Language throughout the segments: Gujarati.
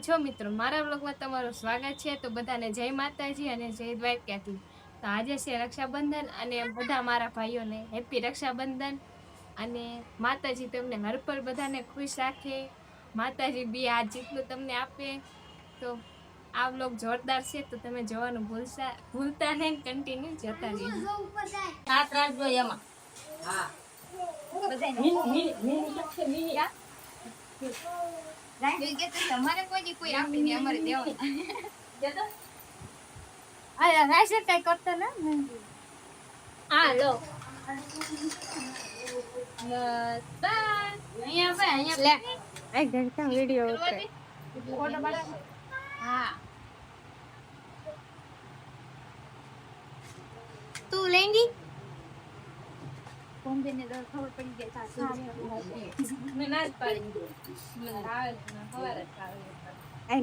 છો મિત્રો? મારા વ્લોગમાં તમારું સ્વાગત છે. તો બધાને જય માતાજી અને જય દ્વારકાથી. તો આજે છે રક્ષાબંધન અને બધા મારા ભાઈઓને હેપી રક્ષાબંધન અને માતાજી તમને હર પર બધાને ખુશ રાખે. માતાજી બી આ જેટલું તમને આપે. તો આ વ્લોગ જોરદાર છે, તો તમે જોવાનું ભૂલતા નહીં, કન્ટિન્યુ જોતા રહેજો. સાત રાખજો એમાં. હા તમારે કોઈ આપી દે, અમારે દેવા રાશન કઈ કરતો ને. હા લો વિડીયો હા તું લેંગી બોમ્બે ને ખબર પડી જાય મેં ના જ પાડી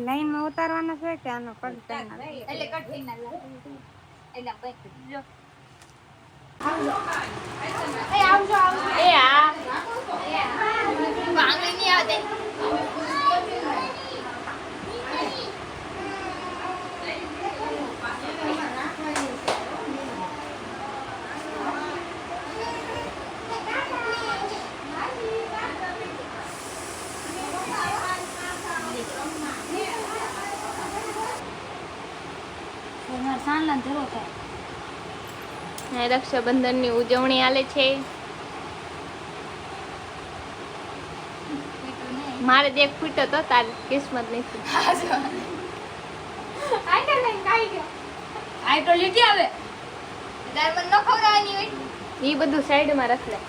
લાઈન માં ઉતારવાના છે કે આનો કટ એટલે કટ થઈ ના એટલે જો આવજો એ આ વાંગલી ની આવતે રક્ષાબંધન ની ઉજવણી આલે છે. મારે દેખ ફૂટો તો તાર કિસ્મત નથી. ઈ બધું સાઈડ માં રખ લે.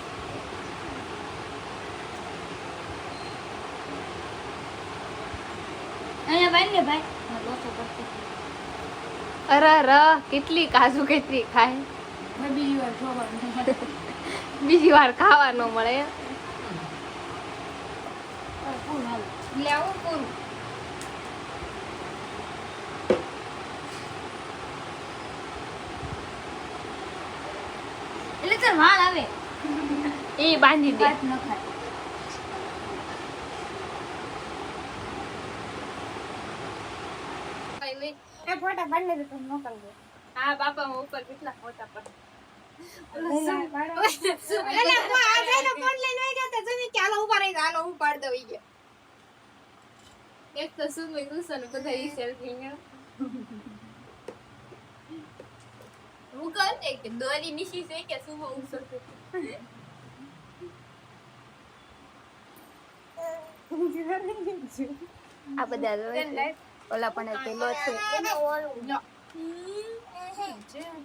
અરે કેટલી કાજુ કેટલી ખાય. બીજી વાર ખાવા ન મળે. એટલે તો વાળ આવે એ બાંધી દે. ફોટા પાડી દે તો મોકલજો. હા બાપા હું ઉપર કેટલા ફોટા પાડ. એક તો સુમી ગુસ્સો ને બધા ઈ સેલ્ફી હું કહે કે દોરી નીચી છે કે સુમો ઉસો આ બધા ઓલા પણ પેલો છે.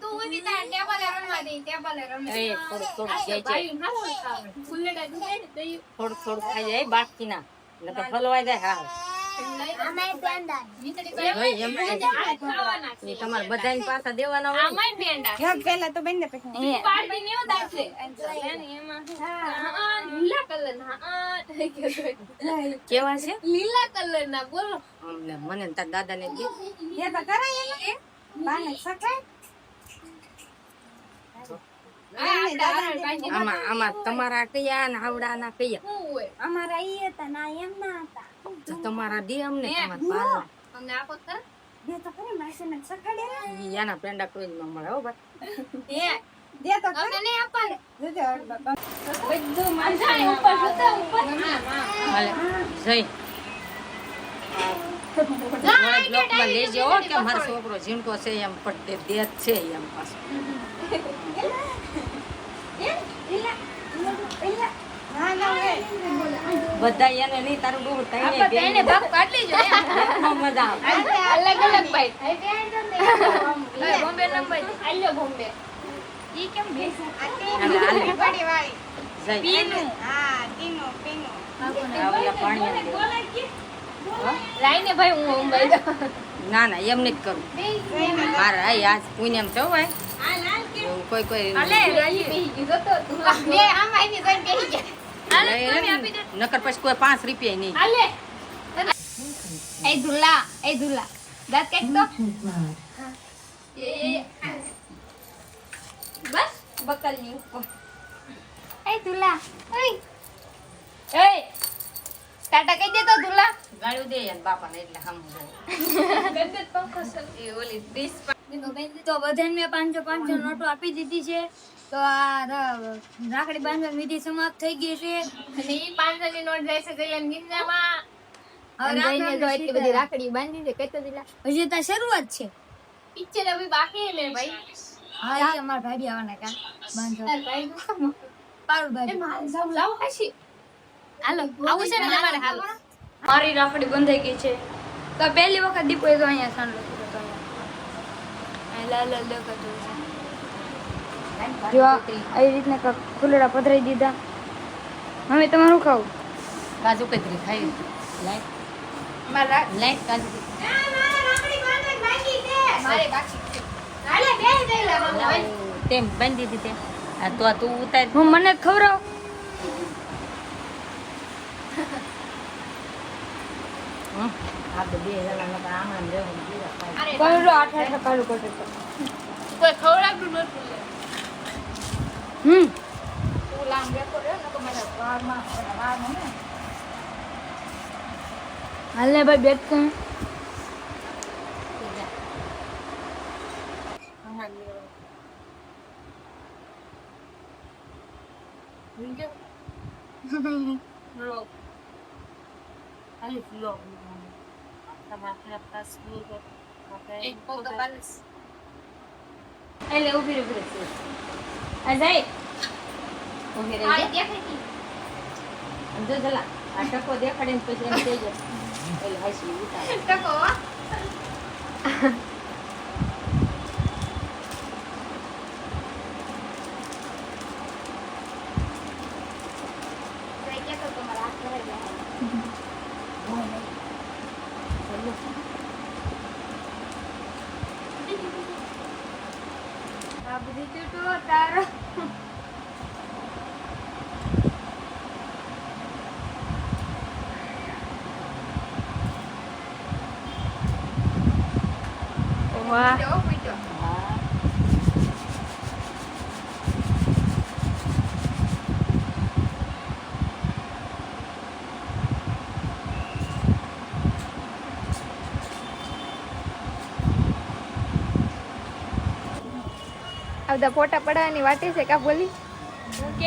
તું ઉભી તાર ટેબલ રમવા દે, ટેબલ રમે. એ થોડું જાય છે. ફૂલડા દે દે થોડું ખાઈ જાય બાકી ના નકર ફલવાઈ જાય. હા અમાય પેંડા એ તમારે બધાની પાસે દેવાના હોય. અમાય પેંડા પેલા તો બેન પછી પાર્ટી ને ઉદાસે એમાં હા લીલા કલર ના કેવા છે લીલા કલર ના બોલો. મને તાર દાદા ને દે એ તો કરાય એને બાને સકાય. આમાં તમારા કયા ને આવડા ના કયા અમારા ઈ હતા ના એમ ના હતા. તો તમારા દે અમને તમારા અમને આપો તો દે તો ખરી માસીને સકાડે એના પેંડા કોઈ ન મળે હો ભાઈ. એ દે તો અમને નહીં આપે બધું મજા ઉપર સુતા ઉપર હાલે જઈ બ્લોકમાં લેજો કે મારો છોકરો ઝીણકો છે એમ પડતે દેત છે એમ પાછો બધા એને નહીં તારું બહુ તઈને ભાગ કાઢી જો મજા આવે અલગ અલગ બાઈટ બોમ્બે નંબર આલ્યો બોમ્બે ઈ કેમ બેસે આટી પડી વાળી પીનું હા પીનું આવલા પાણી લાઈને ભાઈ હું મુંબઈ ના ના એમ નથી કરું મારે આજ પુણ્યમ છો ભાઈ આ લાલ કે કોઈ અલે રાજી બેહી ગયો તો તું બે આમ આવી ગઈ બેહી ગયા હાલે તમે આપી દે નકર પછી કોઈ 5 રૂપિયા નહીં હાલે એ દુલ્લા દાંત કાઢ તો બસ બકલની ઉપર એ દુલ્લા ઓય એ ટાટા કહી દેતો ધુલા ગાળું દે એને બાપાને એટલે હમ ગદત પંખો સર એ ઓલી 30 તો બધાને મેં 500 નોટો આપી દીધી છે. તો આ રાખડી બાંધવાની વિધિ સમાપ્ત થઈ ગઈ છે. અને ઈ 500 ની નોટ જાય છે ગઈલા ગીંજામાં હવે જઈને જો એટલી બધી રાખડી બાંધી છે કહેતો દિલા હજી તો શરૂઆત છે. પિક્ચર હવે બાકી હે ને ભાઈ હા એ અમારા ભાભી આવવાના કા બાંધો તાર ભાઈ નું પારું એ ભાભી માલ જાવ લાવ હાશી હાલો આવું છે ને તમારે હાલો મારી રાખડી બંધાઈ ગઈ છે. તો પહેલી વખત દીપોએ તો અહીંયા સાંડલો કર્યો તો અહીંયા લાલ લાલ દેખાતું છે. જો આવી રીતના ફૂલડા પધરાઈ દીધા. હવે તમારું ખાવું કાજુ કતરી ખાઈ લાઈટ મારા લાઈટ કાજુ મારે બાકી છે હાલે બે ગઈલા લાવ, તેમ બાંધી દીધી આ તો આ તું ઉતાર હું મને ખવડાવ. આ તો બે જણા નકર આમણામ રહેવું બીજા ખાય. પણ જો 8 કાળું કોટે છે. કોઈ ખવડાવતું નતું લે તું લાંબ બેઠો રહ્યો ને તો મારા વારમાં ને હાલ ને ભાઈ બેઠ એક પોતો પાલસ એટલે ઊભી રહે છે આ જાય ઊભી રહી આ જા. દેખાય કી આમ જો જલા આ ટકો દેખાડીને પછી એમ થઈ જાય એટલે હાસી ઉતાર ટકો આ બધી ચૂંટો તારો વાહ જો પીટો હા આ બધા ફોટા પડાવવાની વાટે છે કા બોલી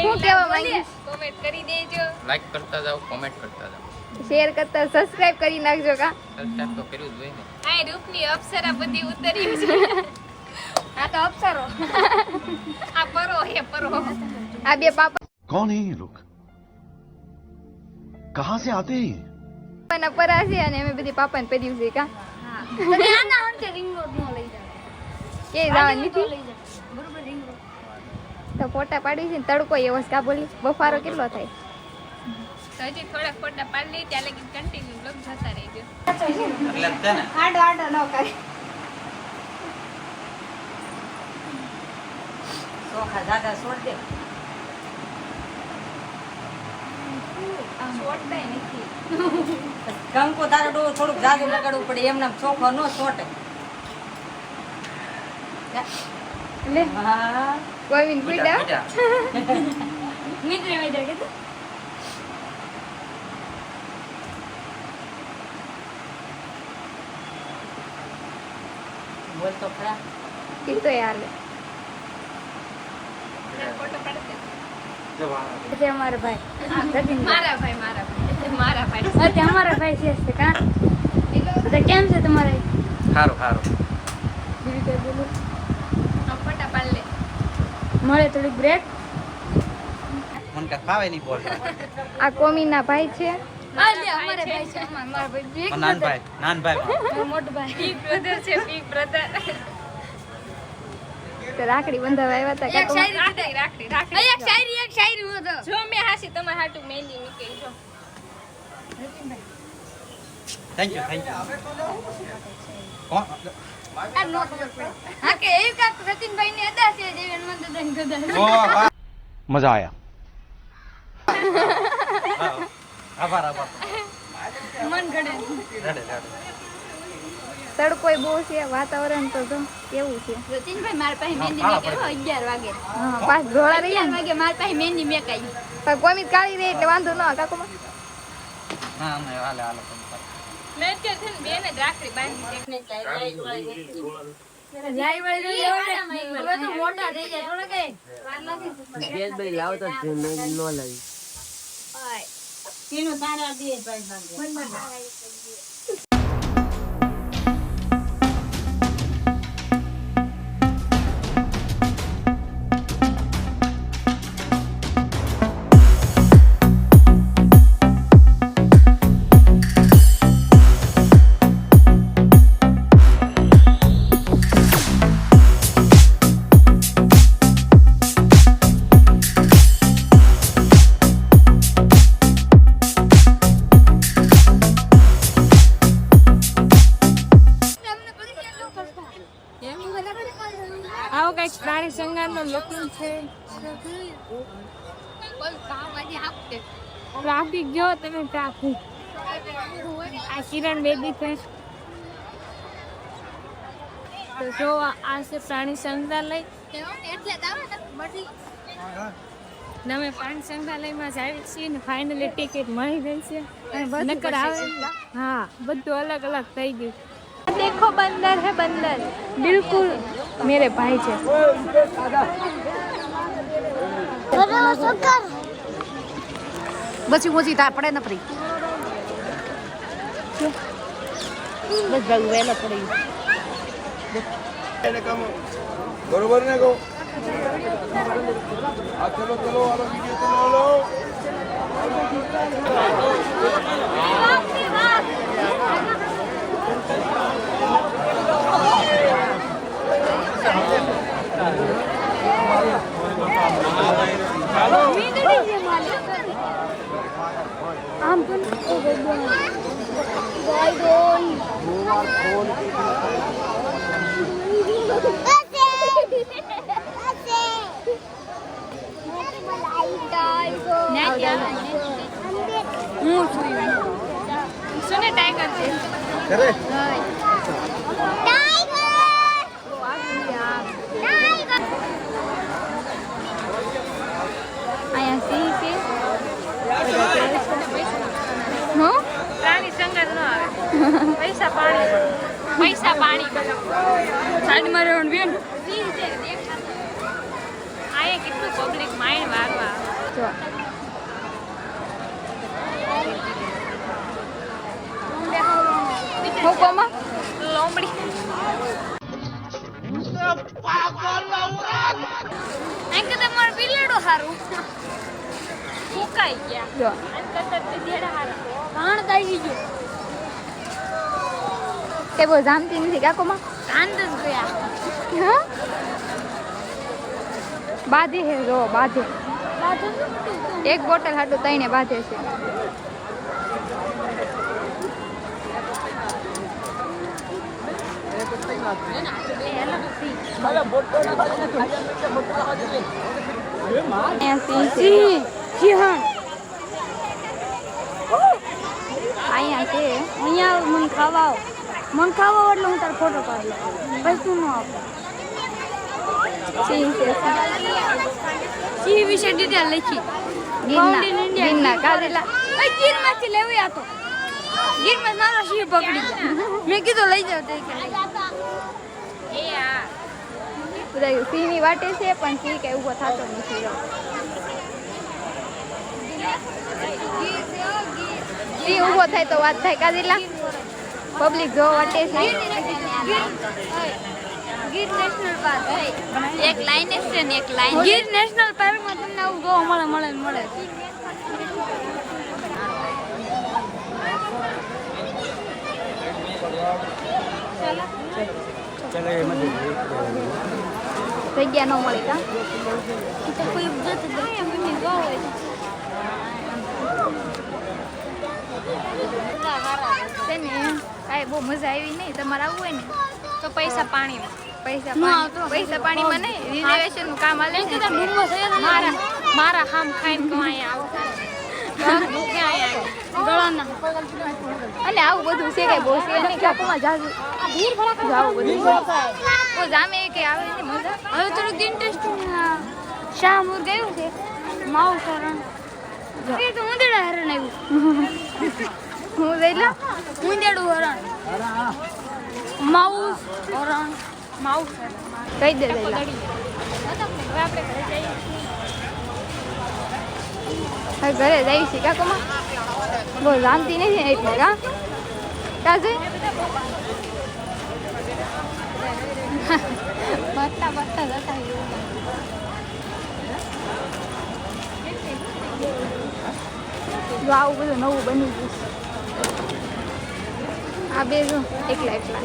હું કેવા માંગીશ કોમેન્ટ કરી દેજો લાઈક કરતા જાઓ કોમેન્ટ કરતા જાઓ શેર કરતા સબસ્ક્રાઇબ કરી નાખજો કા સબસ્ક્રાઇબ તો કર્યું જ હોય ને આ રૂપની અપ્સરા બધી ઉતરી છે આ તો અપ્સરો આ પરો હે પરો આ બે कौन है ये लोग कहां से आते हैं ये? પાપાના પરા છે અને અમે બધી પાપાને પહેર્યું છે કા તમે આના અંતે રિંગ રોડ નો લઈ જાવ. કે જવાની તો નથી લઈ જાવ. બરોબર રિંગ રોડ. તો ફોટા પાડી છે ને તડકો એવો છે કા બોલી બફારો કેટલો થાય તો હજી થોડા ફોટા પાડી લઈ ત્યાં લગી કન્ટિન્યુ બ્લોગ જોતા રહેજો એટલે જ છે ને આડો આડો ન કરે. ચોખા દાદા છોડ દે છોડતાય નથી કંકો તારો ડો થોડુંક જાદુ લગાડવું પડે એમને આમ ચોખો ન છોટે લે હા ગોવિંદ બીજા પીડા બીજા મિત્ર મિત્ર કીધું. બોલ તો ખરા ઈ તો યાર છે અમારા ભાઈ રતિનભાઈ. મારા ભાઈ મારા ભાઈ અચ્છા અમારા ભાઈ છે કા તો કેમ છે તમારે સારું સારું બીજું કઈ બોલું આ ફોટા પાડી લે મળે થોડીક બ્રેક. મને કાંઈ ફાવે નહીં બોલ આ કોમીના ભાઈ છે અમારે ભાઈ છે મારા ભાઈ નાનભાઈ મોટો ભાઈ બિગ બ્રધર છે બિગ બ્રધર તો રાખડી બંધાવા આવ્યા હતા એક શાયરી રાખડી એક શાયરી હું તો જો મેં હાસી તમારે હાટું મહેંદી મૂકી જો થેન્ક યુ કોણ આ નો ખબર પડે. હા કે એ કાક રતિનભાઈ ની અદા છે દેવેન મંદન ગદા. ઓ વાહ मजा आया આભાર મન ગડે રેડે તડકોય બહુ છે વાતાવરણ તો જો કેવું છે રતિનભાઈ મારા પાસે મહેંદી હા, મેકાઈ 11 વાગે હા પાછ ધોળા રહી 11 વાગે મારા પાસે મહેંદી મેકાઈ પણ કોમી કાળી રહી એટલે વાંધો ન કાકુમાં હા અમે હાલે હાલે તમે કરો. મેં અત્યારે છે ને બેને જ રાખડી બાંધી છે. હવે તો મોટા થઈ ગયા થોડા કઈ આવો કઈક પ્રાણી સંગ્રહાલયનો લોકલ છે. ટ્રાફિક જો તમે ટ્રાફિક. આ કિરણ બેદી છે. તો જો આ છે પ્રાણી સંગ્રહાલય. અમે પ્રાણી સંગ્રહાલયમાં જ આવી છીએ ને ફાઇનલી ટિકિટ મળી ગઈ છે. નકર આવે હા બધું અલગ અલગ થઈ ગયું. देखो बंदर है बंदर बिल्कुल मेरे भाई છે. પછી ઊંચી તાર પડે ને ફરી બસ ભાઈ વહેલા પડી બરોબર ને કહું આ ચલો ચલો આલો વિડિયો ચલો આલો સુને ટાઈગર છે. કરે અહીંયા સિંહ છે. પ્રાણી સંગ્રહ ન આવે. પૈસા પાણી સાઈડમાં રહેવાનું બેન. આયા કેટલું પબ્લિક માઇન્ડ વારવા. જો હુકમમાં લોમડી કે તમારું બિલાડો સારું ફૂકાઈ ગયા. જો અને કરતા તે જેડા હારા. કાણ દાઈ ગયો તે બહુ જામતી નથી કાકોમાં કાંદ જ ગયા. હા બાધે હે જો બાધે એક બોટલ હાટું તઈને બાધે છે. અહીંયા છે અહીંયા મને ખાવા એટલે હું તારો ફોટો પાડી બસ તું ન આપ સિંહ છે સિંહ વિશે ડિટેલ લખી ગીરના કારેલા ગીરમાંથી લેવી આ તો ગીરમાં નાના સિંહ પકડી ગયા મેં કીધું લઈ જાવ તે કે એ આ બધા સિંહની વાટે છે પણ સિંહ કઈ ઊભો થતો નથી. સિંહ ઊભો થાય તો વાત થાય કાજેલા પબ્લિક જો વાટે છે. ગીર નેશનલ પાર્ક એક લાઈન છે ને એક લાઈન ગીર નેશનલ પાર્કમાં તમને આવું જોવા મળે જગ્યા ન મળી કા કોઈ છે ને કાંઈ બહુ મજા આવી નહીં. તમારે આવવું હોય ને તો પૈસા પાણીમાં. પૈસા પાણીમાં નહીં રિઝર્વેશન નું કામ હાલે છે. મારા હામ ખાઈને તો અહીંયા આવું ગળાના અને આવું બધું છે કઈ બહુ છે નહીં કાપમાં જાજુ આવું બધું છે જામે કે આવે છે મજા. હવે થોડુંક ઇન્ટરેસ્ટિંગ શાહમુર ગયું છે માઉ શરણ એ તો ઉંદેડા હરણ આવ્યું હું એટલે ઉંદેડું હરણ માઉસ હરણ માઉસ કહી દે હવે આપણે ઘરે જઈએ ઘરે જઈ છે કાકોમાં બહુ શાંતિ નથી એટલે કા કાજે બતા જતા જો આવું બધું નવું બની ગયું છે. આ બે જો એકલા એકલા